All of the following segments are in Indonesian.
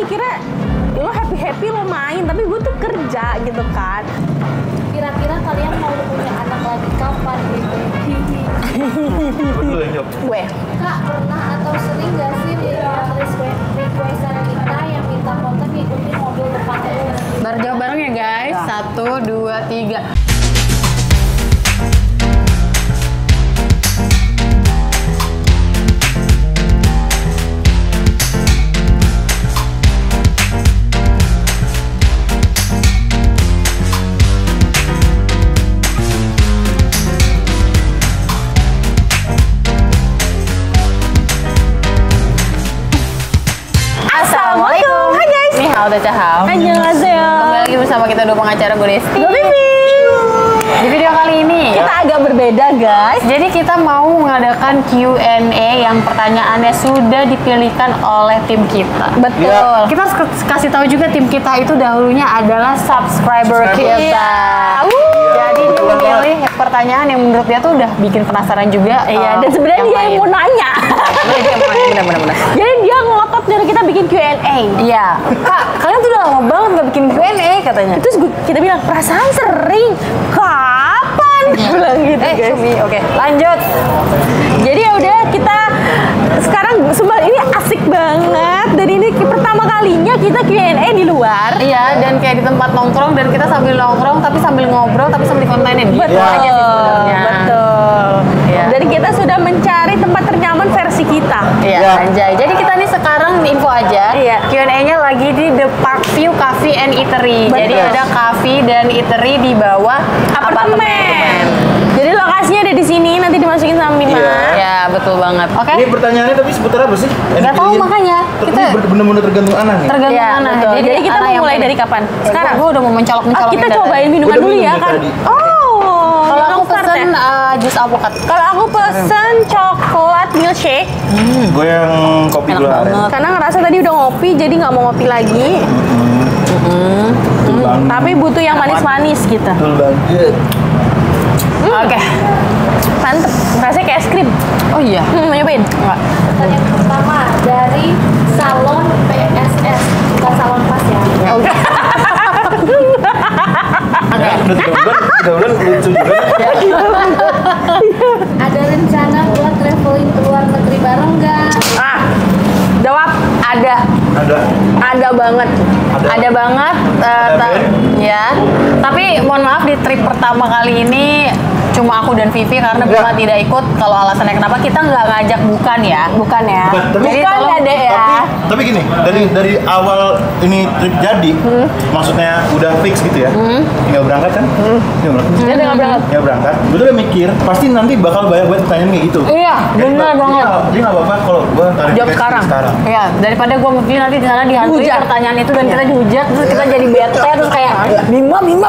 mikirnya lo happy lo main, tapi gue tuh kerja gitu kan. Kira-kira kalian mau punya anak lagi kapan gitu? Gue Kak, pernah atau sering gak sih requestan kita yang minta konten ngikutin mobil depan lu? Jawab bareng ya guys. 1, 2, 3. Assalamualaikum. Hai guys. Nih hao dacahao. Annyeonghaseyo. Kembali lagi bersama kita dua pengacara gue Desti. Gue Vivi. Di video kali ini Kita agak berbeda guys. jadi kita mau mengadakan Q&A yang pertanyaannya sudah dipilihkan oleh tim kita. Betul. Ya. Kita harus kasih tahu juga tim kita itu dahulunya adalah subscriber kita. Iya. Jadi dia memilih pertanyaan yang menurut dia tuh udah bikin penasaran juga. Iya, dan sebenarnya dia yang mau nanya. Benar-benar. Jadi dia ngotot dari kita bikin Q&A. Iya, Kak, kalian tuh udah lama banget gak bikin Q&A katanya. Terus kita bilang perasaan sering. Kapan? Dia bilang gitu guys. Oke, lanjut. Jadi ya udah kita sekarang sumpah ini asik banget dan ini pertama kalinya kita Q&A di luar. Iya, dan kayak di tempat nongkrong dan kita sambil nongkrong tapi sambil ngobrol tapi sambil dikontenin. Betul. Gitu aja sih sebenarnya. Betul. Iya. Dan kita sudah mencari tempat ternyaman versi kita. Iya, anjay. Jadi kita nih sekarang info aja. Iya. Q&A-nya lagi di The Park View Cafe and Eatery. Betul. Jadi ada cafe dan eatery di bawah Apartemen. Jadi lokasinya ada di sini, nanti dimasukin sama Bima. Iya. Ya, betul banget. Oke. Ini pertanyaannya tapi seputar apa sih? Nggak tahu makanya. Kita Kita bener-bener tergantung anak nih. tergantung Iya, mana. betul. Jadi kita Ana mau yang mulai pilih. dari kapan? Sekarang? Gue udah mau mencolok-mencolok. Kita cobain minuman Udah dulu minum ya dari kan? tadi. Oh, Kalau aku start pesen ya? jus alpukat. Kalau aku pesen coklat milkshake Gue yang kopi Enak gula aren. banget. karena ngerasa tadi udah ngopi jadi nggak mau ngopi lagi. Betul banget. Tapi butuh yang manis-manis gitu. Betul banget. Oke. Mantep, rasanya kayak es krim. Oh iya. Mau nyobain? Enggak. Pertanyaan pertama dari salon PSS, bukan salon pas ya. Oke. Udah 3 bulan lucu juga. Ada rencana buat traveling ke luar negeri bareng nggak? Ah, jawab Ada. Ada. Banget. Ada banget. Ya. Tapi mohon maaf di trip pertama kali ini cuma aku dan Vivi karena Bima tidak ikut. Kalau alasannya kenapa kita nggak ngajak bukan ya? bukan ya? Bukan, tapi- Jadi Bukan tolong- ya dek ya? Tapi gini, dari awal ini trip jadi, maksudnya udah fix gitu ya. Tinggal berangkat kan? Tinggal berangkat. Dia udah nggak berangkat. Tinggal berangkat. Gue tuh udah mikir, pasti nanti bakal banyak pertanyaan kayak gitu. Iya, benar banget. Dia nggak apa-apa kalau gue Jawab sekarang. Iya, daripada gue mungkin nanti di sana dihantui Dihujat. pertanyaan itu dan kita dihujat terus kita jadi bete terus kayak Bima gitu.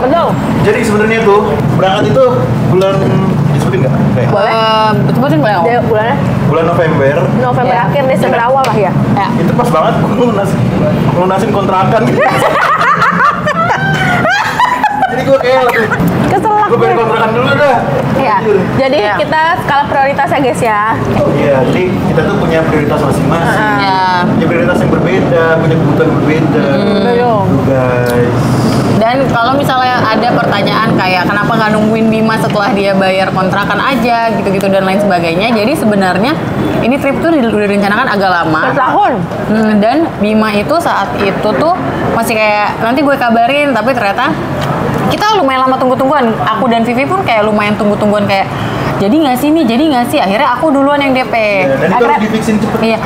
Betul. Jadi sebenarnya tuh berangkat itu bulan disebutin nggak? Kayak Boleh. Betul-betul boleh. Dia bulannya bulan November. November Ya. akhir, Desember awal lah ya. Ya. Itu pas banget lunasin kontrakan. Jadi gue kayak Keselak gue bayar gue. kontrakan dulu dah. Ya. Jujur. Jadi Iya. kita skala prioritas ya guys ya. Iya, jadi kita tuh punya prioritas masing-masing. Ya. Punya prioritas yang berbeda, punya kebutuhan berbeda. Betul. Tuh guys. Dan kalau misalnya ada pertanyaan kayak kenapa nggak nungguin Bima setelah dia bayar kontrakan aja gitu-gitu dan lain sebagainya. Jadi sebenarnya ini trip tuh udah direncanakan agak lama. Bertahun. Dan Bima itu saat itu tuh masih kayak nanti gue kabarin, tapi ternyata kita lumayan lama tunggu-tungguan. Aku dan Vivi pun kayak lumayan tunggu-tungguan kayak jadi nggak sih nih, jadi nggak sih. Akhirnya aku duluan yang DP. Ya, dan itu Akhirnya- harus difixin cepet. Iya,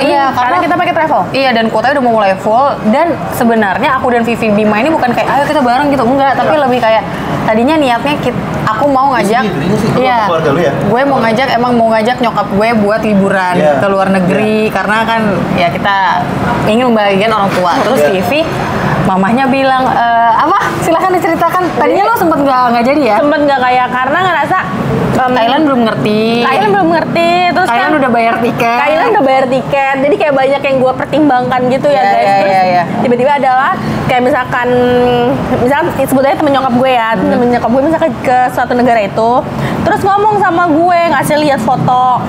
iya, karena kita pakai travel. Iya, dan kuotanya udah mau mulai full. Dan sebenarnya aku dan Vivi Bima ini bukan kayak ayo kita bareng gitu, enggak. Tapi lebih kayak tadinya niatnya aku mau ngajak. Tadinya sih, Iya. keluarga lu ya? Gue mau ngajak, emang mau ngajak nyokap gue buat liburan Iya. ke luar negeri karena kan ya kita ingin membahagiakan orang tua. Terus Iya. Vivi mamahnya bilang apa? Silahkan diceritakan. Tadinya lo sempet nggak jadi ya? Sempet nggak kayak karena ngerasa Thailand belum ngerti. Thailand belum ngerti, terus Thailand kan udah bayar tiket. Thailand udah bayar tiket, jadi kayak banyak yang gue pertimbangkan gitu ya Iya, guys. iya, Terus iya, iya. tiba-tiba adalah kayak misalkan sebetulnya temen nyokap gue ya, temen nyokap gue misalkan ke suatu negara itu, terus ngomong sama gue, ngasih lihat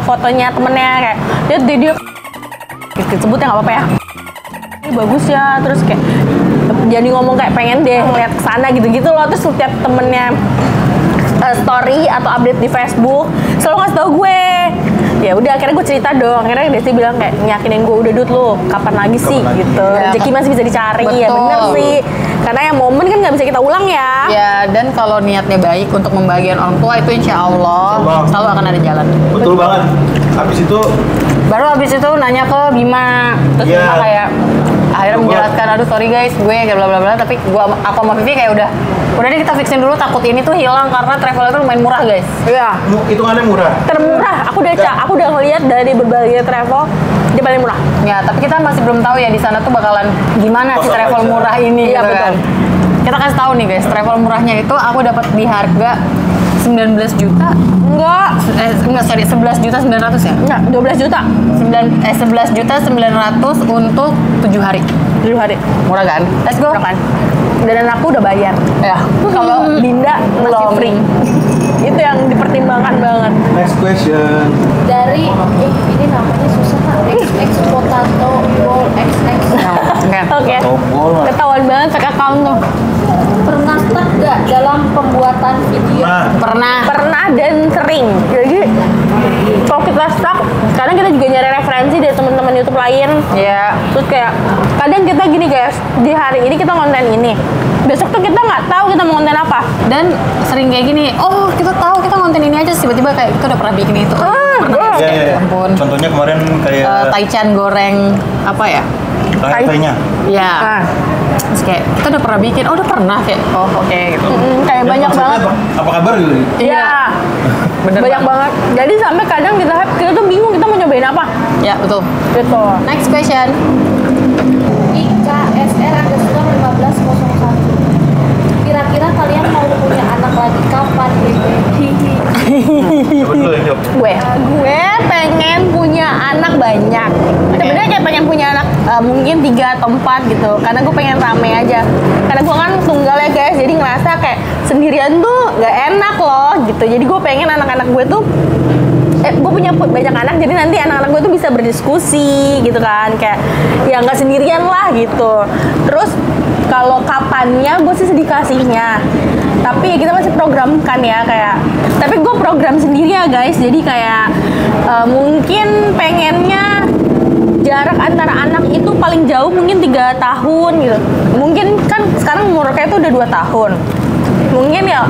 fotonya temennya kayak dia sebutnya nggak apa-apa ya. bagus ya, terus kayak jadi ngomong kayak pengen deh ngeliat kesana gitu-gitu loh. Terus setiap temennya story atau update di Facebook selalu ngasih tau gue. Ya udah akhirnya gue cerita dong. Akhirnya Desi bilang kayak nyakinin gue, udah Dut lu kapan lagi sih Kapan lagi? gitu. Ya, Rezeki masih bisa dicari. Ya betul. bener sih. Karena yang momen kan nggak bisa kita ulang ya. Ya, dan kalau niatnya baik untuk membahagiakan orang tua itu insya Allah Insya Allah. selalu akan ada jalan. Betul banget. Habis itu Baru abis itu nanya ke Bima, terus Iya. Bima kayak akhirnya menjelaskan, aduh sorry guys, gue kayak bla bla bla, tapi aku sama Vivi kayak udah deh kita fixin dulu, takut ini tuh hilang karena travel itu lumayan murah guys. Iya. hitungannya murah. Termurah. Aku udah ngeliat dari berbagai travel dia paling murah. Ya, tapi kita masih belum tahu ya di sana tuh bakalan gimana sih Kosong travel aja. murah ini Iya, gitu betul. kan. Kita kasih tahu nih guys, travel murahnya itu aku dapat di harga 19 juta. Enggak, sorry, 11 juta 900 ya. Enggak, 12 juta 11 juta 900 untuk 7 hari. 7 hari. Murah kan? Let's go. Murah kan? Dan anakku udah bayar. Ya. Kalau Dinda masih Belum. free. Itu yang dipertimbangkan banget. Next question. Dari ini namanya susah kan, XX potato roll XX. Oke. Oke. Tombol lah. Ketahuan banget fake account tuh. Pernah stuck gak dalam pembuatan video? Nah, Pernah dan sering. Jadi kalau kita stuck, kadang kita juga nyari referensi dari teman-teman YouTube lain. Ya. Terus kayak kadang kita gini guys, di hari ini kita konten ini, besok tuh kita nggak tahu kita mau konten apa. Dan sering kayak gini, oh kita tahu kita konten ini aja, tiba-tiba kayak kita udah pernah bikin itu. Pernah ya, ya, ya. ampun. Contohnya kemarin kayak Taichan goreng apa ya? kayaknya. Ya. Nah. Terus kayak kita udah pernah bikin, oh udah pernah kayak, oh oke gitu. Kayak banyak banget. Apa kabar gitu? Iya. Bener Banyak banget. Jadi sampai kadang kita tuh bingung kita mau nyobain apa. Ya betul. Gitu. Next question. IKSR_1501. Kira-kira kalian mau punya anak lagi kapan? Hihi. Betul ya, Jok. Gue pengen punya anak banyak. Sebenarnya kayak pengen punya anak mungkin 3 atau 4 gitu. Karena gue pengen rame aja. Karena gue kan tunggal ya guys. Jadi ngerasa kayak sendirian tuh gak enak loh gitu. Jadi gue pengen anak-anak gue tuh gue punya banyak anak, jadi nanti anak-anak gue tuh bisa berdiskusi gitu kan, kayak ya nggak sendirian lah gitu. Terus kalau kapannya gue sih sedih kasihnya, tapi kita masih programkan ya kayak, tapi gue program sendiri ya guys. Jadi kayak mungkin pengennya jarak antara anak itu paling jauh mungkin 3 tahun gitu. Mungkin kan sekarang umurnya itu udah 2 tahun, mungkin ya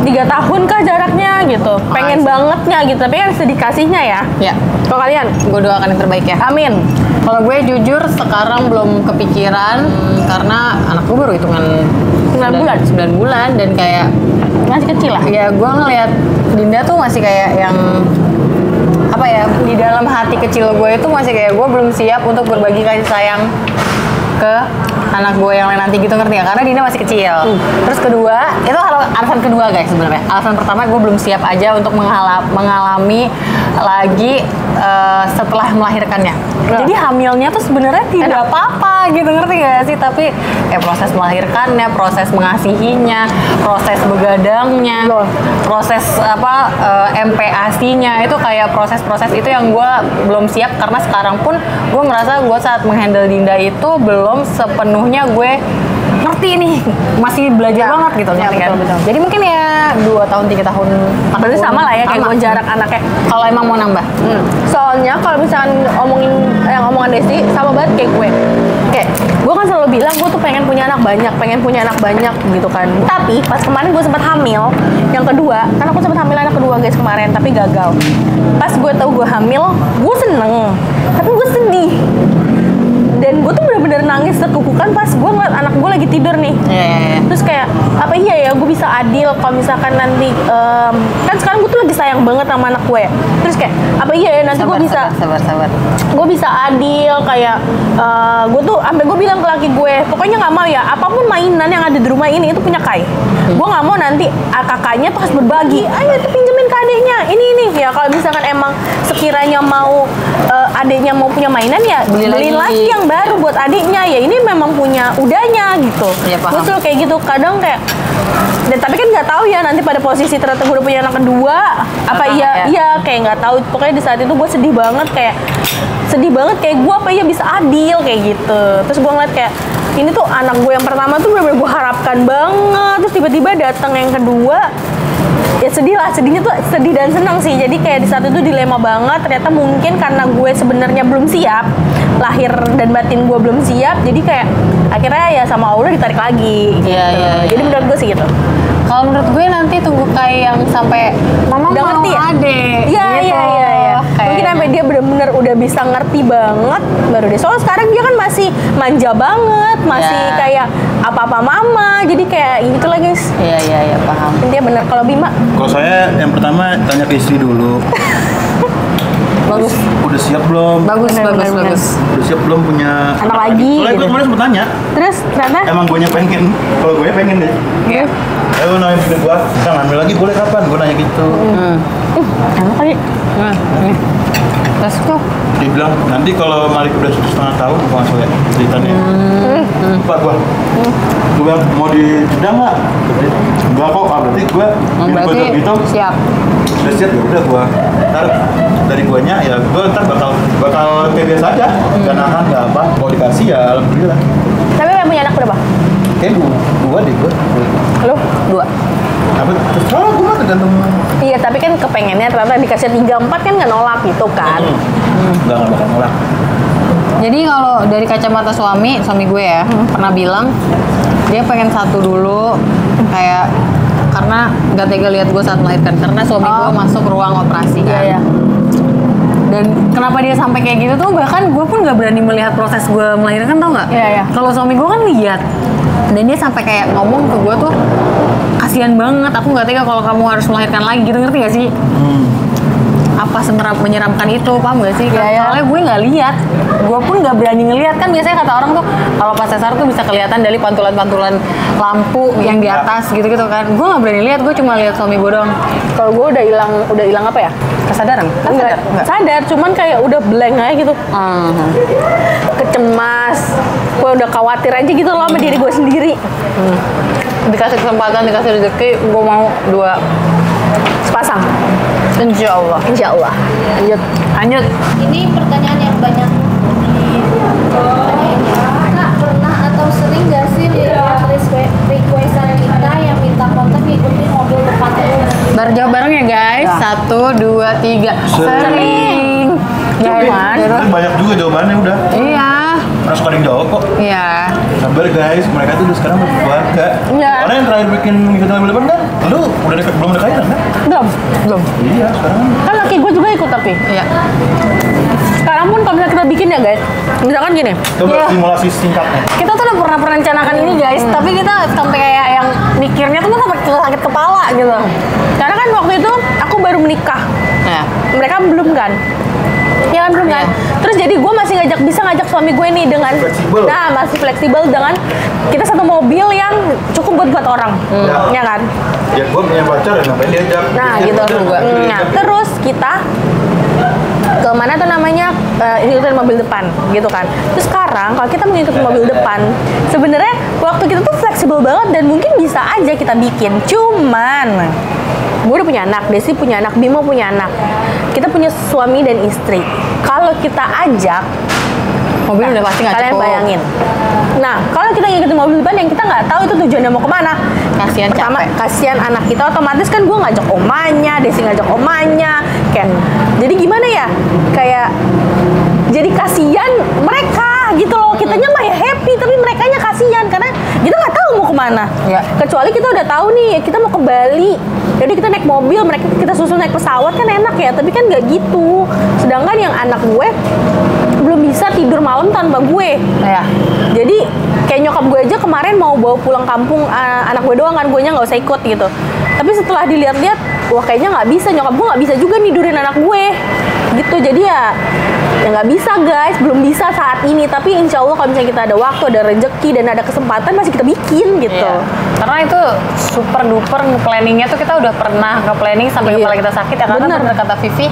3 tahun kah jaraknya gitu. Pengen bangetnya gitu, tapi kan sedih kasihnya ya. Ya. Kalau kalian? Gue doakan yang terbaik ya. Amin. Kalau gue jujur sekarang belum kepikiran karena anak gue baru hitungan 9 bulan. 9 bulan dan kayak Masih kecil lah. ya gue ngeliat Dinda tuh masih kayak yang apa ya, di dalam hati kecil gue itu masih kayak gue belum siap untuk berbagi kasih sayang ke anak gue yang lain nanti gitu, ngerti gak? Karena Dinda masih kecil. Terus kedua, itu alasan kedua guys sebenarnya. Alasan pertama gue belum siap aja untuk mengalami lagi setelah melahirkannya. Ya. Jadi hamilnya tuh sebenarnya tidak apa-apa gitu, ngerti gak sih? Tapi proses melahirkannya, proses mengasihinya, proses begadangnya, Loh. proses MPASI-nya itu kayak proses-proses itu yang gue belum siap, karena sekarang pun gue merasa gue saat menghandle Dinda itu belum sepenuhnya gue ngerti nih, masih belajar Ya. banget gitu, Ya, ngerti kan? betul. Jadi mungkin ya 2 tahun, 3 tahun, 4 Berarti tahun, sama lah ya kayak sama. gue jarak anaknya. Kalau emang mau nambah. Soalnya kalau misalkan omongin yang omongan Desi sama banget kayak gue. Kayak gue kan selalu bilang gue tuh pengen punya anak banyak gitu kan. Tapi pas kemarin gue sempat hamil yang kedua, kan aku sempat hamil anak kedua guys kemarin, tapi gagal. Pas gue tahu gue hamil, gue seneng, tapi gue sedih. Dan gue tuh bener-bener nangis sekukukan pas gue ngeliat anak gue lagi tidur nih. Ya. Terus kayak apa iya ya gue bisa adil kalau misalkan nanti kan sekarang gue tuh lagi sayang banget sama anak gue ya. Terus kayak apa iya ya nanti gue bisa sabar. gue bisa adil kayak gue tuh sampai gue bilang ke laki gue pokoknya nggak mau ya apapun mainan yang ada di rumah ini itu punya Kai. Gue nggak mau nanti kakaknya tuh harus berbagi, ayo tuh pinjemin ke adiknya ini ya. Kalau misalkan emang sekiranya mau adiknya mau punya mainan ya Beli beliin lagi. lagi yang baru buat adiknya ya, ini memang punya udahnya gitu. Iya, paham. Gue selalu kayak gitu kadang kayak dan tapi kan nggak tahu ya nanti pada posisi ternyata gue udah punya anak kedua apa Apakah iya ya? iya kayak nggak tahu. Pokoknya di saat itu gue sedih banget kayak sedih banget kayak gue apa ya bisa adil kayak gitu. Terus gue ngeliat kayak ini tuh anak gue yang pertama tuh bener-bener gue harapkan banget, terus tiba-tiba datang yang kedua, ya sedih lah. Sedihnya tuh sedih dan senang sih. Jadi kayak di saat itu dilema banget. Ternyata mungkin karena gue sebenarnya belum siap, lahir dan batin gue belum siap, jadi kayak akhirnya ya sama Allah ditarik lagi gitu. Jadi menurut gue sih gitu. Kalau menurut gue nanti tunggu kayak yang sampai mama Udah mau ngerti ya? adek. Iya. Mungkin Kayaknya. sampai dia bener-bener udah bisa ngerti banget baru deh. Soalnya sekarang dia kan masih manja banget, masih Ya. kayak apa-apa mama. Jadi kayak gitu lah guys. Iya, paham. Intinya bener. Kalau Bima, Kalau saya yang pertama tanya ke istri dulu. Bagus. Udah siap belum? Bagus. Udah siap belum punya Anak lagi, Soalnya gue gitu. kemarin sempet tanya. terus ternyata Emang gue pengen. Kalau gue pengen deh. Iya. Ayo nanya bini gue, kita ngambil lagi boleh kapan? Gue nanya gitu. enak kali. Nah, nih. Terus tuh Dia bilang nanti kalau Malik udah 1,5 tahun gue langsung ya ceritanya. Pak gue bilang mau di Jeddah nggak? Enggak kok, berarti gue berarti gitu. siap. Udah siap ya udah gue ntar dari guanya ya gue ntar bakal kayak biasa aja. Gak nahan gak apa. Kalau dikasih ya alhamdulillah. Tapi yang punya anak berapa? Kayak dua deh gue. Lu? 2. Apa terserah gue mah tergantung. Iya, tapi kan kepengennya ternyata dikasih 3-4 kan nggak nolak gitu kan. Enggak bakal nolak. Jadi kalau dari kacamata suami gue ya pernah bilang dia pengen satu dulu kayak karena gak tega lihat gue saat melahirkan karena suami gue masuk ruang operasi kan. Iya. Dan kenapa dia sampai kayak gitu tuh bahkan gue pun gak berani melihat proses gue melahirkan tau nggak? Iya. Kalau suami gue kan lihat dan dia sampai kayak ngomong ke gue tuh kasihan banget aku nggak tega kalau kamu harus melahirkan lagi gitu ngerti gak sih? Apa menyeramkan itu paham gak sih? Iya. Soalnya gue nggak lihat, gue pun nggak berani ngelihat kan biasanya kata orang tuh kalau pas sesar tuh bisa kelihatan dari pantulan-pantulan lampu yang di atas gitu-gitu kan. Gue nggak berani lihat, gue cuma lihat suami gue doang. Kalau gue udah hilang apa ya? Kesadaran? Kan Enggak. Sadar, cuman kayak udah blank aja gitu. Kecemas, gue udah khawatir aja gitu loh sama diri gue sendiri. Dikasih kesempatan, dikasih rezeki, gue mau 2 Sepasang, insya Allah. insya Allah. Lanjut. Ini pertanyaan yang banyak ditanyain ya. Kak, pernah atau sering gak sih lihat requestan kita yang minta konten ngikutin mobil depan terus? Baru jawab bareng ya guys. 1, 2, 3. Sering. Jawaban. Tapi banyak juga jawabannya udah. Iya. Harus paling jawab kok. Iya. Sabar guys, mereka tuh udah sekarang berkeluarga. Iya. Orang yang terakhir bikin ngikutin mobil depan kan, lu udah belum ada kaitan kan? Belum. Iya, sekarang Kan laki gue juga ikut tapi. Iya. Sekarang pun kalau misalnya kita bikin ya guys, misalkan gini. coba Iya. simulasi singkatnya. Kita tuh udah pernah merencanakan ini guys, tapi kita sampai kayak yang mikirnya tuh sampai sakit kepala gitu. Karena kan waktu itu aku baru menikah, Ya. mereka belum kan. Ya kan belum kan. Terus jadi gue masih bisa ngajak suami gue nih dengan, Fleksibel. nah masih fleksibel dengan kita satu mobil yang cukup buat orang, ya kan. Ya gua punya pacar ya ngapain diajak? Nah Dia gitu. pacar, ngapain Nah diajak? terus kita ke mana tuh namanya ngikutin mobil depan gitu kan. Terus sekarang kalau kita mengikuti mobil depan, sebenarnya waktu kita tuh fleksibel banget dan mungkin bisa aja kita bikin. Cuman gue udah punya anak, Desi punya anak, Bimo punya anak. Kita punya suami dan istri. Kalau kita ajak, Mobil udah pasti nggak kalian cukup. bayangin. Nah, kalau kita ngikutin mobil depan yang kita nggak tahu itu tujuannya mau kemana. Kasihan Pertama, capek. kasihan anak kita, otomatis kan gue ngajak omanya, Desi ngajak omanya, Ken. Jadi gimana ya? Kayak jadi kasihan mereka gitu loh. Kitanya mah ya happy, tapi merekanya kasihan karena kita nggak tahu mau kemana. Ya. Kecuali kita udah tahu nih, kita mau ke Bali. Jadi kita naik mobil, mereka kita susul naik pesawat kan enak ya. Tapi kan nggak gitu. Sedangkan yang anak gue belum bisa tidur malam tanpa gue. Ya. Jadi kayak nyokap gue aja kemarin mau bawa pulang kampung anak gue doang kan, gue nya nggak usah ikut gitu. Tapi setelah dilihat-lihat, wah kayaknya nggak bisa, nyokap gue nggak bisa juga nidurin anak gue gitu. Jadi ya nggak bisa guys, belum bisa saat ini. Tapi insya Allah kalau misalnya kita ada waktu, ada rezeki dan ada kesempatan masih kita bikin gitu. Iya. Karena itu super duper nge-planningnya tuh kita udah pernah nge-planning sampai Iya. kepala kita sakit ya. Karena Bener. bener kata Vivi,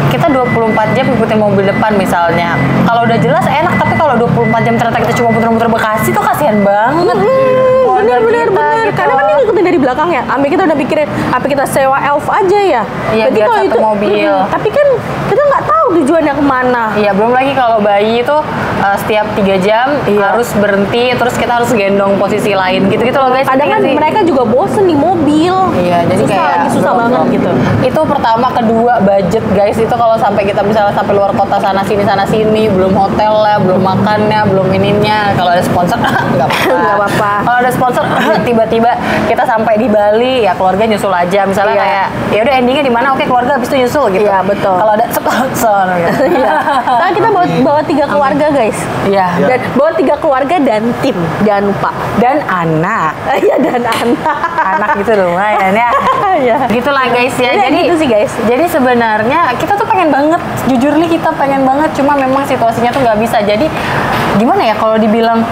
kita 24 jam ngikutin mobil depan misalnya. Kalau udah jelas enak, tapi kalau 24 jam ternyata kita cuma muter-muter Bekasi tuh kasihan banget. Keluarga Bener. kita, gitu. Karena kan dia ngikutin dari belakang ya. Sampai kita udah pikirin, apa kita sewa elf aja ya? Iya, Berarti biar kalau satu mobil. tapi kan kita nggak tahu tujuannya kemana. Iya, belum lagi kalau bayi itu setiap 3 jam harus berhenti, terus kita harus gendong posisi lain gitu-gitu loh guys. Kadang kan Ngerti nggak sih? mereka juga bosen di mobil. Iya, jadi susah, kayak lagi susah belum- banget gitu. Itu pertama, kedua budget guys, itu kalau sampai kita misalnya sampai luar kota sana sini, belum hotel lah, belum makannya, belum ininya. Kalau ada sponsor nggak apa-apa. Nggak apa-apa. Kalau ada sponsor tiba-tiba kita sampai di Bali, ya keluarga nyusul aja. Misalnya Iya. kayak ya udah endingnya di mana? Oke, keluarga habis itu nyusul gitu. Iya, betul. Kalau ada sponsor gitu. Iya. Karena kita bawa 3 keluarga guys. Iya. Dan bawa 3 keluarga dan tim, jangan lupa. Dan anak. Iya, dan anak. Anak gitu lumayan ya. Iya. Gitulah guys ya. Iya, Jadi gitu sih, guys. Jadi sebenarnya kita tuh pengen banget, jujur nih kita pengen banget, cuma memang situasinya tuh nggak bisa. Jadi gimana ya kalau dibilang,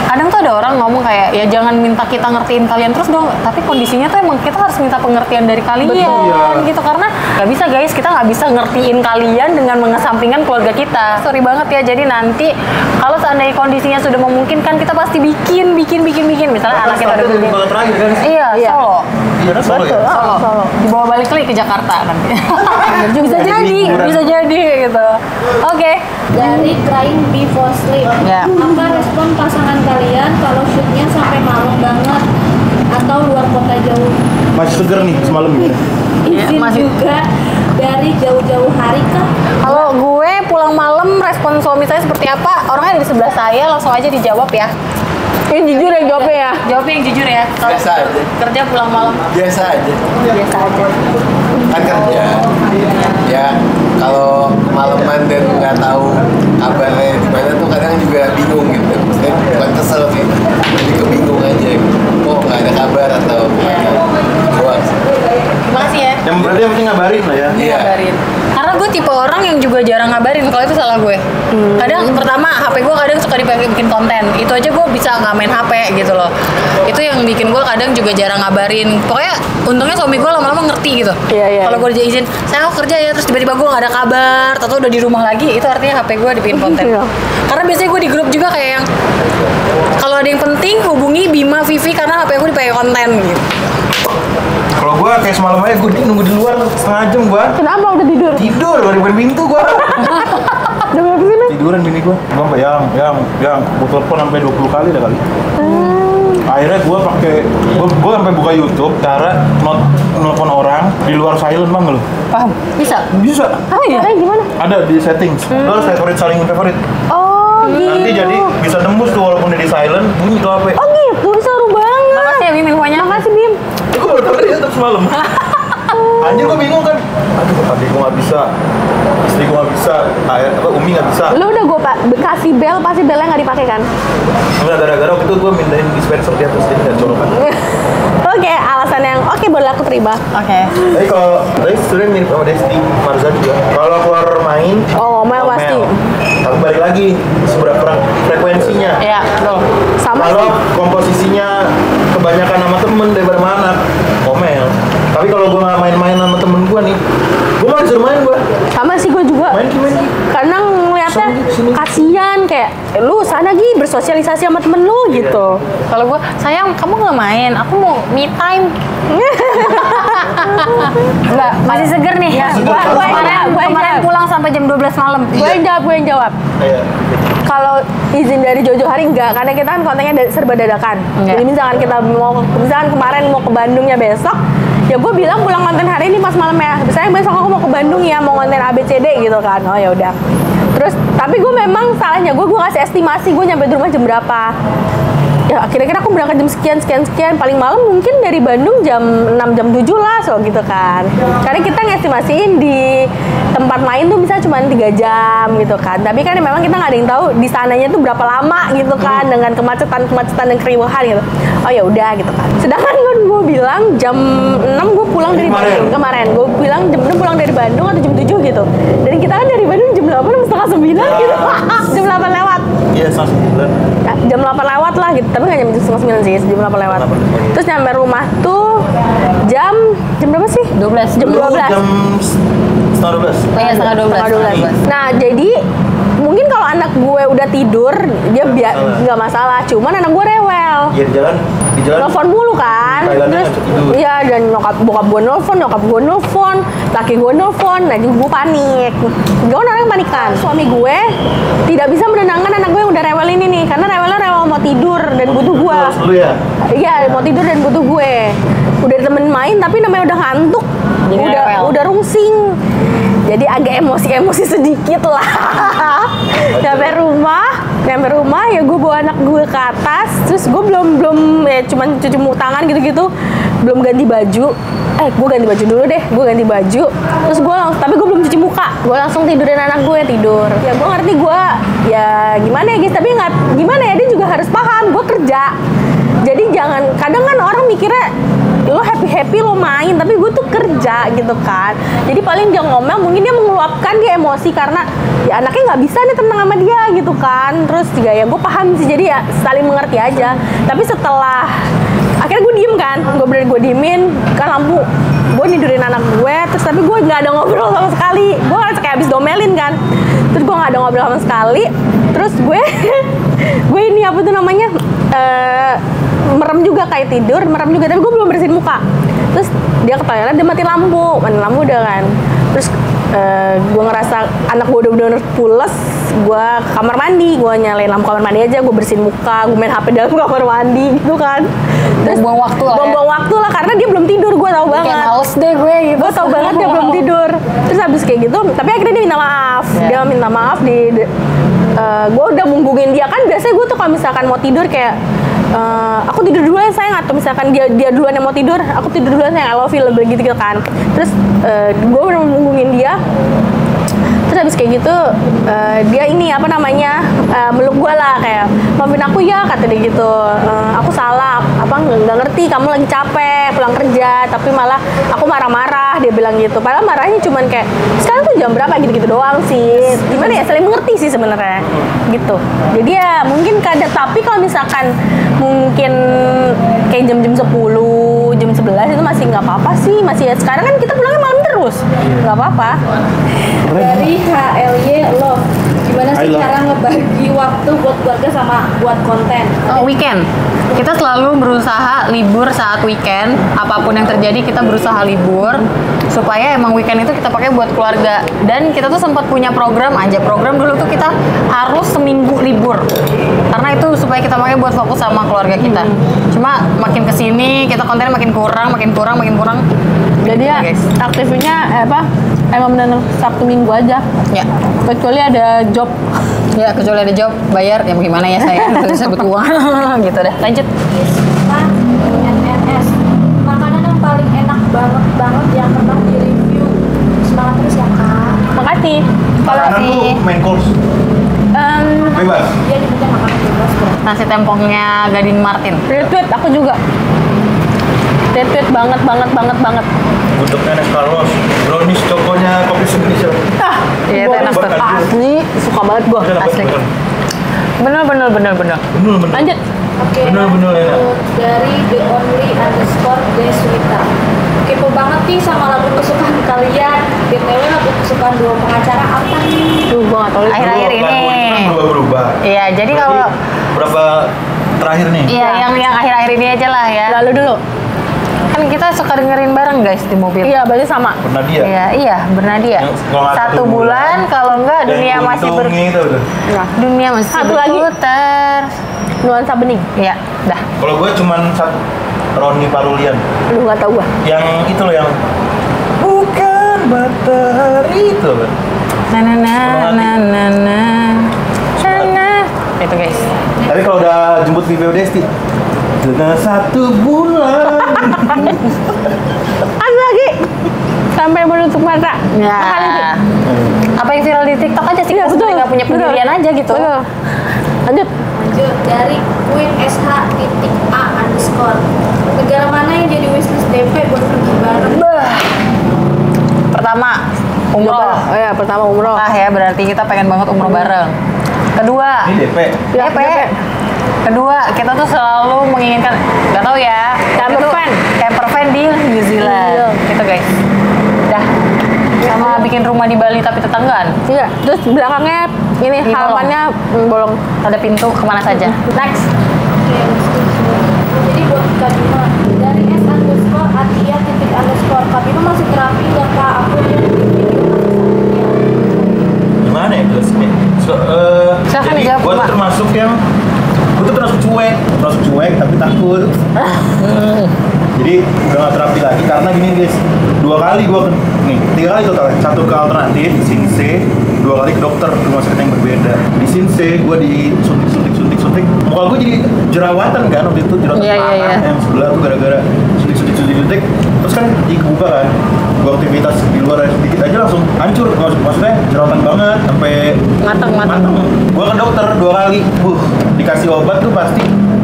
kadang tuh ada orang ngomong kayak ya jangan minta kita ngertiin kalian terus dong, tapi kondisinya tuh emang kita harus minta pengertian dari kalian. Betul. Gitu, karena nggak bisa guys, kita nggak bisa ngertiin kalian dengan mengesampingkan keluarga kita. Sorry banget ya. Jadi nanti kalau seandainya kondisinya sudah memungkinkan, kita pasti bikin misalnya anak kita udah gede. Kalau terakhir kan? Iya, Iya. Solo. Iya kan Solo ya? Solo. Dibawa balik lagi ke Jakarta nanti. bisa juga. jadi, Liburan. bisa jadi gitu. Oke. Dari Crying Before Sleep. Ya. Apa respon pasangan kalian kalau shootnya sampai malam banget atau luar kota jauh? Masih seger nih semalam gitu. Izin masih- juga dari jauh-jauh hari kah? Kalau gue pulang malam, respon suami saya seperti apa? Orangnya di sebelah saya, langsung aja dijawab ya. Ini jujur ya jawabnya ya. Jawabnya yang jujur ya. Kalau Biasa aja. kerja pulang malam. Biasa aja, Biasa aja. kan kerja ya. Kalau kemalaman dan nggak tahu kabarnya di mana tuh kadang juga bingung gitu. Maksudnya bukan kesel sih, jadi kebingung aja gitu. Kok nggak ada kabar atau doang sih. Terima kasih ya. Yang berarti yang penting ngabarin lah ya. Iya. Ngabarin. Karena gue tipe orang yang juga jarang ngabarin kalau itu salah gue. Kadang pertama HP gue kadang suka dipakai bikin konten. Itu aja gue bisa nggak main HP gitu loh. Itu yang bikin gue kadang juga jarang ngabarin. Pokoknya untungnya suami gue lama-lama ngerti gitu. Iya, iya, Kalau iya. gue udah izin, saya mau kerja ya, terus tiba-tiba gue nggak ada kabar, atau udah di rumah lagi, itu artinya HP gue dibikin konten. Iya. Karena biasanya gue di grup juga kayak yang kalau ada yang penting hubungi Bima, Vivi karena HP gue dipakai konten gitu. Kalau gua kayak semalam aja gua nunggu di luar setengah jam gua. Kenapa udah tidur? Tidur baru bukan pintu gua. Udah berapa sini? Tiduran bini gua. Gua sampai yang gua telepon sampai 20 kali dah kali. Akhirnya gua sampai buka YouTube cara nelpon orang di luar silent bang lo. Paham? Bisa? Bisa. Caranya gimana? Ada di settings. Lo harus favorit saling favorit. Oh, gitu. Nanti jadi bisa nembus tuh walaupun dia di silent bunyi tuh HP. Oh gitu, seru banget. Makasih ya Bim infonya. Makasih Bim. Gue baru tau dari YouTube semalam. Anjir gue bingung kan. Aduh adik gue gak bisa. Istri gue gak bisa. Umi gak bisa. Lu udah gue kasih bel, pasti belnya nggak dipakai kan? Enggak gara-gara waktu itu gue mindahin dispenser di atas jadi gak colokan. Oke, alasan yang oke boleh aku terima. Oke. Tapi kalau tadi sebenarnya mirip sama Desti Marza juga. Kalau keluar main, Oh, ngomel pasti. Tapi balik lagi seberapa frekuensinya. Iya, betul. Sama Kalau sih. komposisinya kebanyakan sama temen daripada sama anak, komel. Tapi kalau gue nggak main-main sama temen gue nih, gue malah disuruh main gue. Sama sih gue juga. Main gimana? Karena ngeliatnya Sini. kasihan kayak lu sana Gi bersosialisasi sama temen lu gitu. Kalau gue, sayang kamu nggak main, aku mau me time. Enggak, masih seger nih. Ya, Seger. Kemarin pulang sampai jam 12 malam. Gue yang jawab. Iya. Kalau izin dari Jojo hari enggak, karena kita kan kontennya serba dadakan. Enggak. Jadi misalkan kemarin mau ke Bandungnya besok, ya gue bilang pulang konten hari ini pas malam ya. Misalnya besok aku mau ke Bandung ya, mau konten ABCD gitu kan. Oh ya udah. Terus tapi gue memang salahnya gue kasih estimasi gue nyampe di rumah jam berapa. Ya kira-kira aku berangkat jam sekian, paling malam mungkin dari Bandung jam 6 jam 7 lah so gitu kan. Karena kita ngestimasiin di tempat lain tuh bisa cuma 3 jam gitu kan. Tapi kan memang kita nggak ada yang tahu di sananya tuh berapa lama gitu kan dengan kemacetan dan keriuhan gitu. Oh ya udah gitu kan. Sedangkan gue bilang jam 6 gue pulang dari Bandung kemarin. Gue bilang jam 6 pulang dari Bandung atau jam 7 gitu. Dan kita kan dari Bandung jam 8 setengah 9 gitu. Jam 8 lewat. Iya, setengah 9. Ya, jam 8 lewat lah gitu, tapi nggak jam setengah 9 sih, jam 8 lewat. Terus nyampe rumah tuh jam berapa sih? 12. Jam 12. Jam setengah 12. Iya, setengah 12. Nah, jadi mungkin kalau kalau anak gue udah tidur dia nggak masalah. Cuman anak gue rewel. Iya di jalan Telepon mulu kan. Thailandnya Terus nggak tidur. iya, dan bokap gue nelfon, nyokap gue nelfon, laki gue nelfon, nah jadi gue panik. Gue orang panikan. Suami gue tidak bisa menenangkan anak gue yang udah rewel ini nih, karena rewelnya rewel mau tidur dan butuh gue. Lu ya? Iya, mau tidur dan butuh gue. Udah temen main tapi namanya udah ngantuk, Jadi rewel. udah rungsing. Jadi agak emosi sedikit lah. Nyampe rumah ya gue bawa anak gue ke atas, terus gue belum ya cuman cuci tangan gitu-gitu, belum ganti baju. Gue ganti baju dulu deh, gue ganti baju. Terus tapi gue belum cuci muka, gue langsung tidurin anak gue tidur. Ya gue ngerti gue, ya gimana ya guys, tapi nggak gimana ya, dia juga harus paham gue kerja. Jadi jangan, kadang kan orang mikirnya lo happy lo main, tapi gue tuh kerja gitu kan. Jadi paling dia ngomel, mungkin dia mengeluapkan dia emosi karena ya anaknya nggak bisa nih tenang sama dia gitu kan. Terus juga ya gue paham sih, jadi ya saling mengerti aja. Tapi setelah akhirnya gue diem kan, gue diemin kan, lampu gue nidurin anak gue, terus tapi gue nggak ada ngobrol sama sekali. Gue kayak abis domelin kan, terus gue nggak ada ngobrol sama sekali. Terus gue ini apa tuh namanya, merem juga kayak tidur, tapi gue belum bersihin muka. Terus dia ke toilet, dia mati lampu udah kan. Terus gue ngerasa anak gue udah bener-bener pules, gue ke kamar mandi, gue nyalain lampu kamar mandi aja, gue bersihin muka, gue main HP dalam kamar mandi gitu kan. Terus Buang waktu lah ya. buang waktu lah, karena dia belum tidur, gue tahu banget. Kayak males deh gue gitu. Gue tau banget dia belum tidur. Terus habis kayak gitu, tapi akhirnya dia minta maaf. Dia minta maaf gue udah munggungin dia kan. Biasanya gue tuh kalau misalkan mau tidur kayak aku tidur duluan sayang, atau misalkan dia duluan yang mau tidur, aku tidur duluan sayang, I love you, lebih gitu kan. Terus gue udah munggungin dia. Terus habis kayak gitu dia ini apa namanya, meluk gue lah, kayak maafin aku ya, kata dia gitu. Aku salah, apa nggak ngerti, kamu lagi capek pulang kerja, tapi malah aku marah-marah, dia bilang gitu. Padahal marahnya cuman kayak sekarang tuh jam berapa gitu-gitu doang sih. Gimana ya, saling mengerti sih sebenarnya gitu. Jadi ya mungkin tapi kalau misalkan mungkin kayak jam-jam 10, jam 11 itu masih nggak apa-apa sih. Masih ya, sekarang kan kita pulangnya malam terus, nggak apa-apa. Dari HLY Love, gimana sih cara ngebagi waktu buat keluarga sama buat konten? Weekend. Kita selalu berusaha libur saat weekend. Apapun yang terjadi kita berusaha libur supaya emang weekend itu kita pakai buat keluarga. Dan kita tuh sempat punya program dulu tuh kita harus seminggu libur. Karena itu supaya kita pakai buat fokus sama keluarga kita. Cuma makin kesini kita kontennya makin kurang. Jadi ya aktifnya emang bener Sabtu Minggu aja. Ya. Kecuali ada job. Ya, kecuali ada job, bayar, ya gimana ya saya, saya butuh uang. Gitu dah, lanjut. Isma NNS, makanan yang paling enak banget yang pernah di-review. Semangat terus ya kak. Makasih. Makanan tuh main course. Bebas. Dia nyebutnya makanan bebas bro. Nasi tempongnya Gading Martin. Retweet aku juga. Retweet banget. Untuk Nenek Carlos, brownies cokonya kopi Indonesia. Iya, itu enak tuh. Asli, suka banget gua. Asli. Bener. Lanjut. Oke, Bener-bener enak. dari @the_only_deswita. Kepo banget nih sama lagu kesukaan kalian. BTW lagu kesukaan dua pengacara apa nih? Duh, gua nggak tahu. Akhir-akhir Lagu ini. kan berubah-berubah. Iya, jadi Berarti kalau berapa terakhir nih? iya yang akhir-akhir ini aja lah ya. Lalu dulu. Kan kita suka dengerin bareng guys di mobil. Iya, berarti sama. Pernah dia? Iya, Bernadia. Yang kalau nggak 1 bulan, kalau enggak dunia masih itu udah. dunia masih Satu lagi. berputar. Nuansa bening. Iya, dah. Kalau gue cuman satu, Roni Parulian. Lu nggak tahu gua. Yang itu loh yang bukan matahari itu loh. Na. Itu guys. Tapi kalau udah jemput Vivio Desti, sudah 1 bulan. Ada lagi. Sampai menutup mata. Ya. Apa yang viral di TikTok aja sih, Iya, kita betul. nggak punya pendirian aja gitu. Betul. Lanjut. Lanjut dari Queen SH.A_. Negara mana yang jadi wishlist DP buat pergi bareng? Pertama, umroh. Oh ya, pertama umroh. Ya berarti kita pengen banget umroh bareng. Kedua, Ini DP. Ya, DP. Kedua, kita tuh selalu menginginkan, nggak tahu ya, camper van di New Zealand. Gitu guys. Dah. Sama bikin rumah di Bali tapi tetanggaan. Iya, terus belakangnya Ini Di halamannya bolong. Ada pintu kemana saja. Next. Oke, jadi buat Kak Bima, dari S_Atia__, Kak Bima masih terapi nggak Kak? Aku lihat di video Gimana ya jelasnya? Silakan Jadi dijawab, gue Mak. termasuk cuek tapi takut. Jadi udah gak terapi lagi karena gini guys, 2 kali gue nih, 3 kali total. 1 ke alternatif di Sinse, 2 kali ke dokter rumah sakit yang berbeda. Di Sinse gue disuntik, muka gue jadi jerawatan kan waktu itu, jerawatan Iya, iya, iya. yang sebelah tuh gara-gara suntik. Terus kan dibuka kan, gue aktivitas di luar sedikit aja langsung hancur, maksudnya jerawatan banget sampai Mateng. Gue ke dokter 2 kali, dikasih obat tuh pasti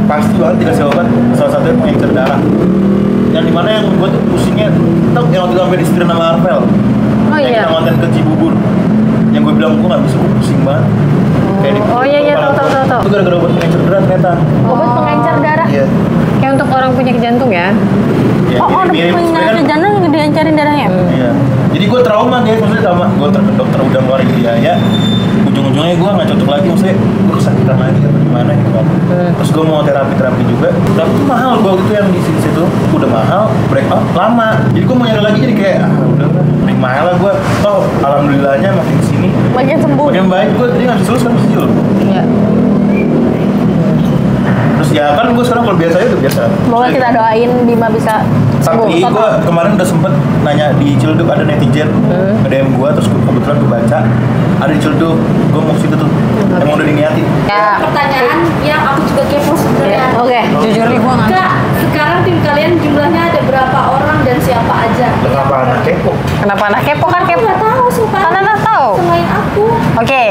banget dikasih obat. Salah satunya pengencer darah. Yang dimana yang gue tuh pusingnya, tau yang waktu itu sampai disetir nama Arvel. Oh Yang iya. kita ngonten ke Cibubur. Yang gue bilang gue nggak bisa, gue pusing banget. Oh iya, tahu. Itu gara-gara obat pengencer darah ternyata. Obat pengencer darah. Iya. Kayak untuk orang punya jantung ya. Ya, Oh, mirip-mirip. punya Sebenarnya kan- jantung dihancarin darahnya. Iya. Jadi gue trauma guys, maksudnya trauma. Gue ke dokter udah ngeluarin biaya. Ujung-ujungnya gue nggak cocok lagi, maksudnya gue kesakitan lagi atau gimana gitu kan. Terus gue mau terapi juga. Tapi itu mahal, gue gitu yang di situ udah mahal, break out lama. Jadi gue mau nyari lagi jadi kayak udah mending mahal lah gue. Toh alhamdulillahnya makin kesini Makin sembuh. makin baik. Gue tadi nggak bisa lulus kan masih jul. Iya. Terus ya kan gue sekarang kalau biasa ya udah biasa. Semoga kita doain Bima bisa sembuh. Tapi gue kemarin udah sempet nanya di Ciledug, ada netizen nge-DM gue, terus kebetulan gue baca ada di Ciledug, gue mau situ tuh emang udah diniatin. Ya. pertanyaan yang aku juga kepo sebenarnya. Oke. Jujur nih gue nggak. Kak, sekarang tim kalian jumlahnya ada berapa orang dan siapa aja? Kenapa anak kepo? Kenapa anak kepo kan Aku kepo? nggak tahu sumpah. Kan anak tahu. Selain aku. Oke.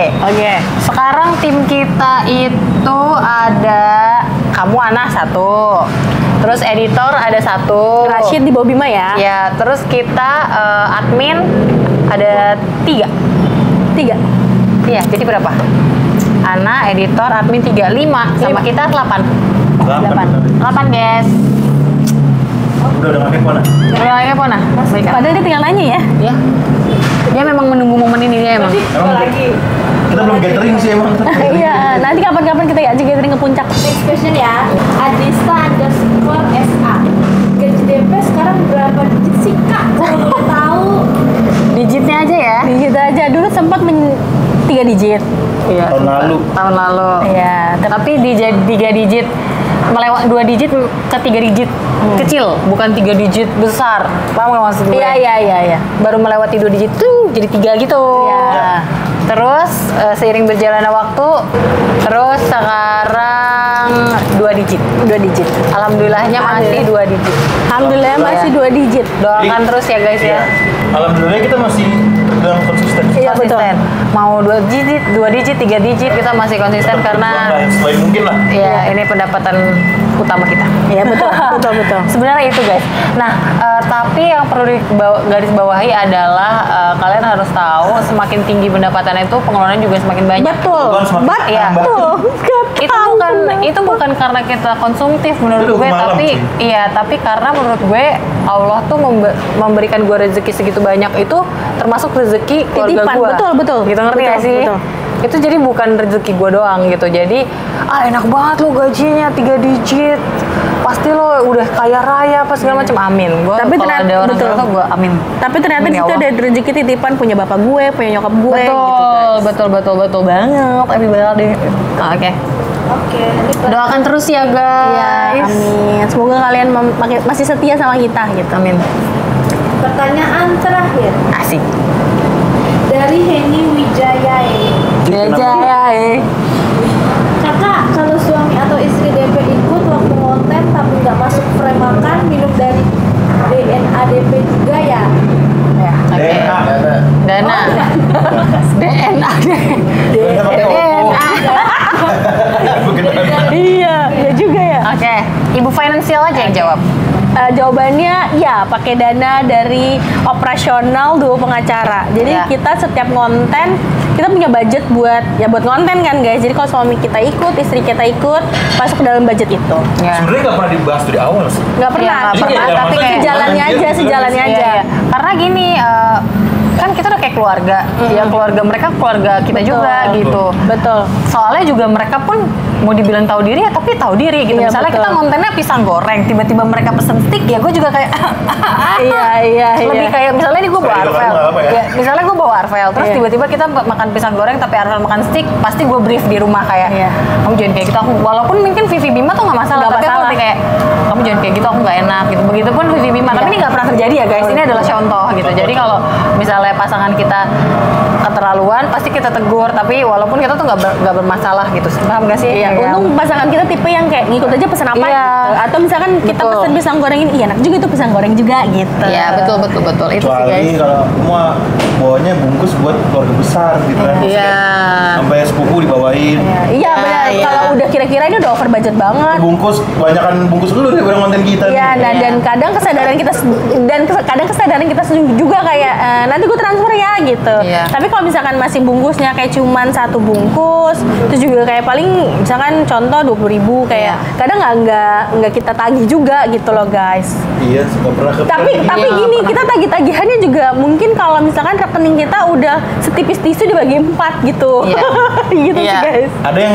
Sekarang tim kita itu ada kamu Ana 1. Terus editor ada 1. Rashid di bawah Bima ya. Ya, terus kita admin ada 3. Iya, jadi berapa? Ana, editor, admin 3, 5. Sama kita 8. 8 guys. Udah nggak kepo nah. Udah lagi apa nah? Baik, Ana. Padahal dia tinggal nanya ya. Ya. Dia memang menunggu momen ini dia emang. Emang kita belum gathering sih emang. Iya, nanti kapan-kapan kita ajak gathering ke puncak. Next question ya. Adista_SA. Gaji DP sekarang berapa digit sih Kak? Kalau boleh tahu. Digitnya aja ya. Digit aja dulu sempat 3 digit. Iya. Tahun lalu. Iya, Tapi di 3 digit melewat 2 digit ke 3 digit kecil, bukan 3 digit besar. Paham nggak maksud gue? Iya. Baru melewati 2 digit tuh jadi 3 gitu. Iya. Terus seiring berjalannya waktu, terus sekarang 2 digit. Alhamdulillahnya masih 2 digit. Alhamdulillah masih 2 digit. Doakan terus ya guys ya. Alhamdulillah kita masih dalam konsisten. Iya, betul. Konsisten. Mau 2 digit, 2 digit, 3 digit kita masih konsisten karena selain mungkin lah. ya ini pendapatan utama kita. Iya, betul. Sebenarnya itu guys. Nah, tapi yang perlu garis bawahi adalah kalian harus tahu semakin tinggi pendapatan itu pengeluaran juga semakin banyak. Betul. Bukan semakin Iya. Betul. Itu bukan karena kita konsumtif menurut Itu gue, malam tapi sih. iya, tapi karena menurut gue Allah tuh memberikan gue rezeki segitu banyak itu termasuk rezeki keluarga Titipan, gue. betul. Gitu ngerti Betul, gak sih? betul. Itu jadi bukan rezeki gue doang gitu. Jadi enak banget lo gajinya 3 digit. Pasti lo udah kaya raya apa segala macam. Amin. Gue Tapi kalau ternyata- ada orang betul. tua gue amin. Tapi ternyata Amin di ya situ Allah. ada rezeki titipan punya bapak gue, punya nyokap gue Betul, gitu kan. betul banget. Tapi banget deh. Oke. Oke, ini Doakan terus ya guys. Iya, amin. Semoga kalian masih setia sama kita gitu. Amin. pertanyaan terakhir Asik. dari Heni Wijayae. Kakak, kalau suami atau istri DP ikut waktu konten tapi nggak masuk frame makan, minum dari DNA DP juga ya? Ya, oke. DNA. Dana. DNA. Iya juga ya. Oke, Ibu finansial aja yang jawab. Jawabannya ya pakai dana dari operasional duo pengacara. Jadi Ya. kita setiap konten kita punya budget buat konten kan guys. Jadi kalau suami kita ikut, istri kita ikut, masuk ke dalam budget itu. Ya. Sebenarnya nggak pernah dibahas dari awal sih. Nggak pernah, Iya, nggak Iya, pernah, iya, tapi maksudnya kayak sejalannya gimana aja, dia, sejalannya gimana aja. Iya. Karena gini, kan kita udah kayak keluarga. Ya keluarga mereka keluarga kita juga gitu. Betul. Soalnya juga mereka pun mau dibilang tahu diri ya tapi tahu diri gitu. Iya, Misalnya betul. kita kontennya pisang goreng, tiba-tiba mereka pesen steak ya gue juga kayak Iya. lebih kayak misalnya nih gue bawa Sorry, Arvel. nggak apa ya? Ya, misalnya gue bawa Arvel, terus Iya. tiba-tiba kita makan pisang goreng tapi Arvel makan steak, pasti gue brief di rumah kayak Iya. kamu jangan kayak gitu. Aku walaupun mungkin Vivi Bima tuh nggak masalah, Nggak tapi aku masalah. lebih kayak kamu jangan kayak gitu, aku nggak enak gitu. Begitupun Vivi Bima, tapi Iya. ini nggak pernah terjadi ya guys. Ini adalah contoh gitu. Jadi kalau misalnya pasangan kita keterlaluan, pasti kita tegur. Tapi walaupun kita tuh nggak bermasalah gitu. Paham gak sih? Iya, Ya, untung pasangan kita tipe yang kayak ngikut aja pesan apa Iya. gitu. Atau misalkan kita Betul. pesen pisang goreng ini, iya enak juga itu pisang goreng juga gitu. Iya betul itu sih Kecuali guys. kalau semua bawanya bungkus buat keluarga besar gitu kan. Iya. Sampai sepupu dibawain. Iya benar. Iya. Kalau udah kira-kira ini udah over budget banget. Bungkus, kebanyakan bungkus dulu deh barang konten kita. Iya, nih. dan kadang kesadaran kita kadang kesadaran kita juga kayak nanti gue transfer ya gitu. Iya. Tapi kalau misalkan masih bungkusnya kayak cuman satu bungkus, itu juga kayak paling misalkan contoh 20.000 kayak kadang nggak kita tagih juga gitu loh guys. Iya, suka pernah ke Tapi Iya, gini pernah. kita tagih-tagihannya juga mungkin kalau misalkan rekening kita udah setipis tisu dibagi 4 gitu. Iya. Gitu Iya. sih guys. ada yang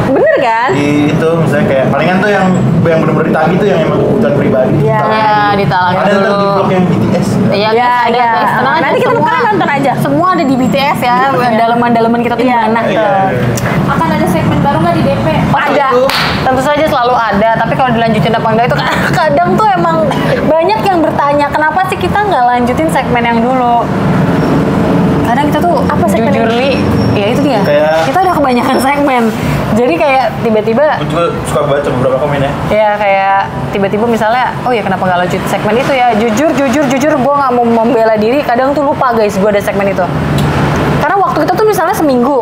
Bener kan? di itu misalnya kayak palingan tuh yang benar-benar ditagih tuh yang emang kebutuhan pribadi. Iya. Ya, ditalangin Ada ntar di dulu. blog yang BTS. Iya, Iya, ada iya. guys. Tenang aja, Nanti kita semua- bukan nonton aja. Semua ada di BTS ya, dalaman-dalaman kita tuh Iya. gimana. Iya. Akan ada segmen baru nggak di DP? Ada, tentu saja selalu ada. Tapi kalau dilanjutin apa enggak itu kadang tuh emang banyak yang bertanya kenapa sih kita nggak lanjutin segmen yang dulu. Kadang kita tuh Apa segmen jujur yang- Li, ya itu dia. Kayak- Kita udah kebanyakan segmen. Jadi kayak tiba-tiba Gue juga suka baca beberapa komen ya. ya kayak tiba-tiba misalnya oh ya kenapa nggak lanjut segmen itu ya, jujur gue nggak mau membela diri, kadang tuh lupa guys gue ada segmen itu karena waktu kita tuh misalnya seminggu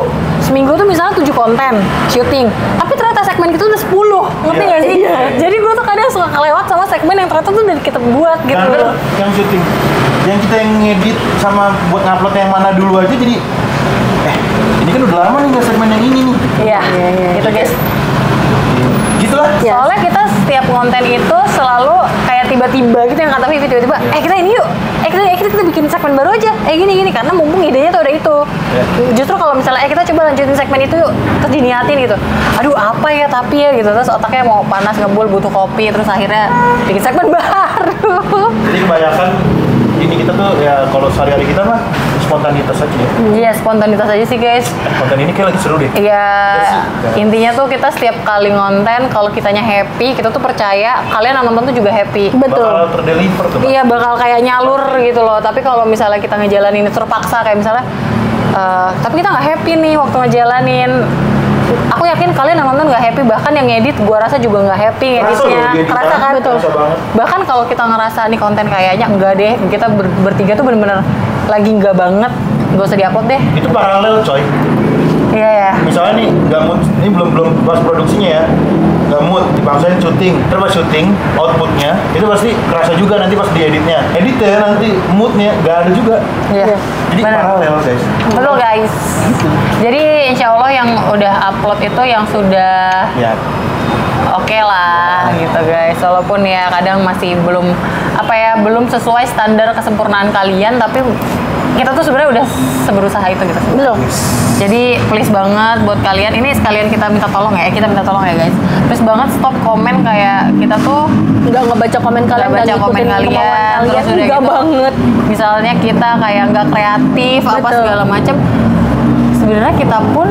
tuh misalnya 7 konten syuting, tapi ternyata segmen kita udah 10, ngerti Iya. nggak sih? Jadi gue tuh kadang suka kelewat sama segmen yang ternyata tuh udah kita buat gitu Karena loh. yang syuting, yang kita yang ngedit sama buat ngupload yang mana dulu aja jadi ini kan udah lama nih nggak segmen yang ini nih. Iya, gitu guys. Gitu lah. Soalnya kita setiap konten itu selalu kayak tiba-tiba gitu yang kata Vivi tiba-tiba, kita ini yuk, kita bikin segmen baru aja, gini karena mumpung idenya tuh ada itu. Justru kalau misalnya kita coba lanjutin segmen itu yuk, terus diniatin gitu. Aduh apa ya tapi ya gitu, terus otaknya mau panas ngebul butuh kopi, terus akhirnya bikin segmen baru. Jadi kebanyakan ini kita tuh ya kalau sehari-hari kita mah spontanitas aja ya. Iya spontanitas aja sih guys. Konten ini kayak lagi seru deh. Iya, intinya tuh kita setiap kali ngonten kalau kitanya happy, kita tuh percaya kalian yang nonton tuh juga happy. Bakal terdeliver tuh. Pak. Iya bakal kayak nyalur gitu loh. Tapi kalau misalnya kita ngejalanin itu terpaksa kayak misalnya, tapi kita nggak happy nih waktu ngejalanin. Aku yakin kalian yang nonton nggak happy, bahkan yang ngedit gua rasa juga nggak happy Kerasa ngeditnya. loh, edit Kerasa banget, kan? kerasa banget. Bahkan kalau kita ngerasa nih konten kayaknya enggak deh, kita bertiga tuh bener-bener lagi enggak banget, gak usah diupload deh. Itu paralel coy. Iya ya. Misalnya nih nggak mood, ini belum pas produksinya ya, nggak mood dipaksain syuting, terus pas syuting outputnya itu pasti kerasa juga nanti pas dieditnya. Editnya nanti moodnya nggak ada juga. Iya. Jadi Bener. paralel guys. Betul guys. Jadi insya Allah yang udah upload itu yang sudah Ya. oke lah gitu guys. Walaupun ya kadang masih belum belum sesuai standar kesempurnaan kalian, tapi kita tuh sebenarnya udah seberusaha itu gitu. Belum. Jadi please banget buat kalian, ini sekalian kita minta tolong ya guys. Please banget stop komen kayak kita tuh Nggak ngebaca komen kalian, nggak baca nggak komen ngikutin kalian, kemauan terus udah Nggak gitu. banget. Misalnya kita kayak nggak kreatif apa Betul. segala macem. Sebenarnya kita pun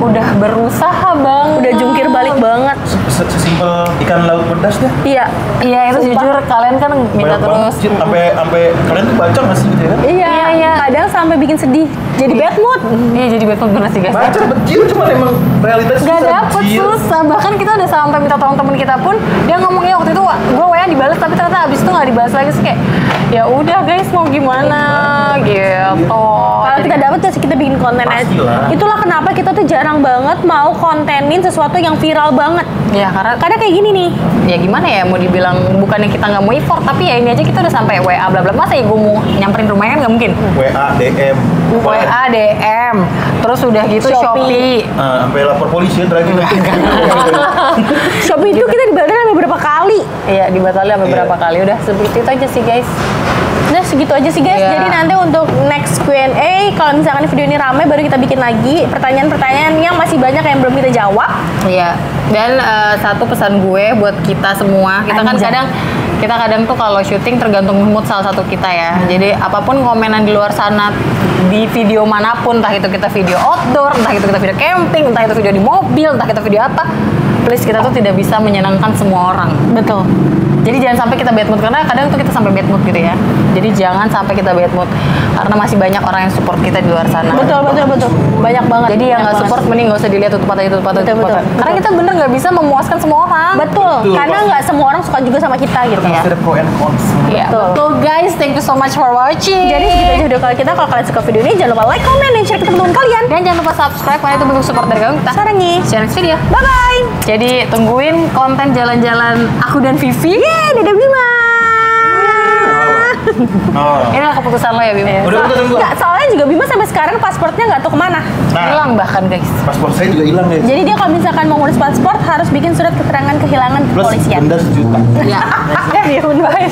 udah berusaha banget. Udah jungkir balik banget. Sesimpel ikan laut pedas deh. Iya. Iya itu jujur kalian kan minta Banyak terus. banget, Cid. sampai kalian tuh baca nggak sih gitu ya? Iya. Iya. Kadang sampai bikin sedih. Jadi bad mood. Iya jadi betul bener sih guys. Baca becil cuma emang realitas Gak susah, dapet becil. susah, bahkan kita udah sampai minta tolong temen kita pun dia ngomongnya waktu itu gue WA dibalas tapi ternyata abis itu nggak dibalas lagi sih kayak ya udah guys mau gimana gitu. Kalau kita dapat terus kita bikin konten aja. Pastilah. Itulah kenapa kita tuh jarang banget mau kontenin sesuatu yang viral banget. Ya karena Kadang kayak gini nih. ya gimana ya mau dibilang bukannya kita nggak mau effort tapi ya ini aja kita udah sampai WA bla bla, masa ya gue mau nyamperin rumahnya kan nggak mungkin. WA, DM, WA, DM, terus udah gitu Shopee. Sampai lapor polisi ya terakhir. Shopee itu kita dibatalin sampai berapa kali? Iya, dibatalin sampai Iya. berapa kali. Udah seperti itu aja sih guys. Udah segitu aja sih guys. Iya. Jadi nanti untuk next Q&A, kalau misalkan video ini rame baru kita bikin lagi pertanyaan-pertanyaan yang masih banyak yang belum kita jawab. Iya. Dan satu pesan gue buat kita semua, kita kan kadang tuh kalau syuting tergantung mood salah satu kita ya. Jadi apapun komenan di luar sana di video manapun, entah itu kita video outdoor, entah itu kita video camping, entah itu video di mobil, entah kita video apa, please kita tuh tidak bisa menyenangkan semua orang. Betul. Jadi jangan sampai kita bad mood, karena kadang tuh kita sampai bad mood gitu ya. Jadi jangan sampai kita bad mood, karena masih banyak orang yang support kita di luar sana. Betul. Banyak banget. Jadi yang banyak nggak banget. support mending nggak usah dilihat tutup mata. Betul. Karena kita bener nggak bisa memuaskan semua orang. Betul. Betul, Karena pasti. nggak semua orang suka juga sama kita gitu. Iya. Pasti ada pro and cons. Iya, Betul. betul guys. Thank you so much for watching. Jadi segitu aja video kali kita. Kalau kalian suka video ini jangan lupa like, comment, dan share ke teman-teman kalian. Dan jangan lupa subscribe karena itu bentuk support dari kita. Sarangi. See you next video. Bye bye. Jadi tungguin konten jalan-jalan aku dan Vivi. Yeay, dadah Bima. Oh. Inilah keputusan lo ya Bima. Udah tunggu. Nggak, soalnya juga Bima sampai sekarang pasportnya nggak tahu kemana. Nah, Hilang bahkan guys. paspor saya juga hilang guys. Jadi dia kalau misalkan mau ngurus paspor harus bikin surat keterangan kehilangan Plus kepolisian. denda 1 juta. Ya. Ya, bye.